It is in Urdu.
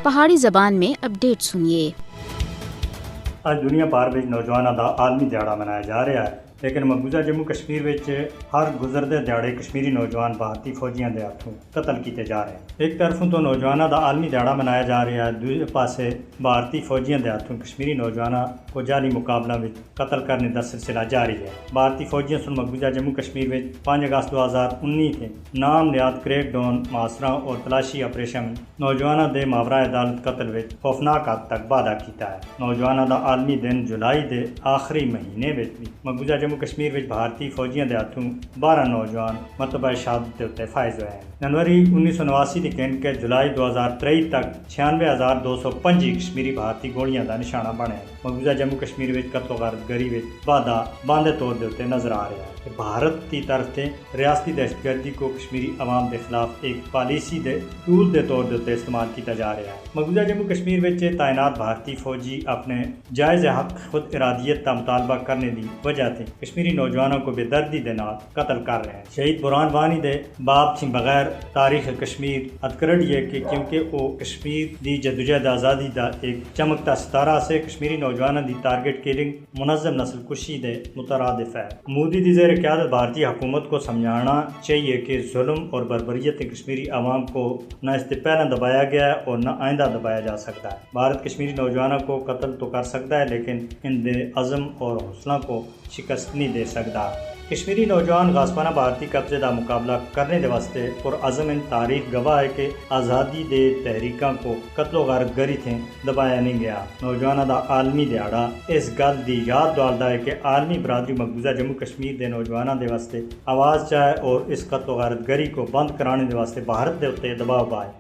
پہاڑی زبان میں اپڈیٹ سنیے۔ آج دنیا بھر میں نوجوانوں کا عالمی دہاڑا منایا جا رہا ہے، لیکن مقبوضہ جموں کشمیر ہر گزرتے دیہڑے کشمیری نوجوان بھارتی فوجیاں دے ہاتھوں قتل کیتے جا رہے ہیں۔ ایک طرف تو نوجوانوں کا عالمی دہاڑا منایا جا رہا ہے، دوسرے پاسے بھارتی فوجیاں دے ہاتھوں کشمیری نوجوانوں کو جعلی مقابلہ میں قتل کرنے کا سلسلہ جاری ہے۔ بھارتی فوجیاں سن مقبوضہ جموں کشمیر میں 5 اگست 2019 کے نام نہاد کریک ڈاؤن معاشرہ اور تلاشی آپریشن میں نوجوانوں دے ماورا عدالت قتل وچ خوفناک حد تک وعدہ کیتا ہے۔ نوجوانوں کا عالمی دن جولائی دے آخری مہینے بھی مقبوضہ جموں کشمیر میں بھارتی فوجیاں دے ہاتھوں 12 نوجوان مرتبہ شہادت تے فائز ہوئے ہیں۔ جنوری 1989 کی کینڈ کے جولائی 2023 تک 96,205 کشمیری بھارتی گولیاں کا نشانہ بنے ہیں۔ مقبوضہ جموں کشمیر میں قتل و غارت گری وعدہ باندھے طور دے نظر آ رہا ہے کہ بھارت کی طرف سے ریاستی دہشت گردی کو کشمیری عوام کے خلاف ایک پالیسی دے ٹول کے طور دے استعمال کیا جا رہا ہے۔ مقبوضہ جموں کشمیر میں تعینات بھارتی فوجی اپنے جائز حق خود ارادیت کا مطالبہ کرنے کی وجہ سے کشمیری نوجوانوں کو بے دردی دے نال قتل کر رہے ہیں۔ شہید برہان وانی دے باپ تھی بغیر تاریخ کشمیر اتکرڑیے کہ کیونکہ وہ کشمیر دی جدوجہد آزادی دا ایک چمکتا ستارہ سے کشمیری نوجوانوں دی ٹارگٹ کلنگ منظم نسل کشی دے مترادف ہے۔ مودی دی زیر قیادت بھارتی حکومت کو سمجھانا چاہیے کہ ظلم اور بربریت کشمیری عوام کو نہ اس سے پہلے دبایا گیا ہے اور نہ آئندہ دبایا جا سکتا ہے۔ بھارت کشمیری نوجوانوں کو قتل تو کر سکتا ہے، لیکن ان دے عزم اور حوصلہ کو شکست نہیں دے سکتا۔ کشمیری نوجوان غاصبانہ بھارتی قبضے کا مقابلہ کرنے دے واسطے اور عزم ان تاریخ گواہ ہے کہ آزادی دے تحریکاں کو قتل و غارت گری تھے دبایا نہیں گیا۔ نوجوانوں کا عالمی دہاڑا اس گل دی یاد دلائے ہے کہ عالمی برادری مقبوضہ جموں کشمیر دے نوجوانوں دے واسطے آواز چاہے اور اس قتل و غارت گری کو بند کرانے دے واسطے بھارت دے اتنے دباؤ پائے۔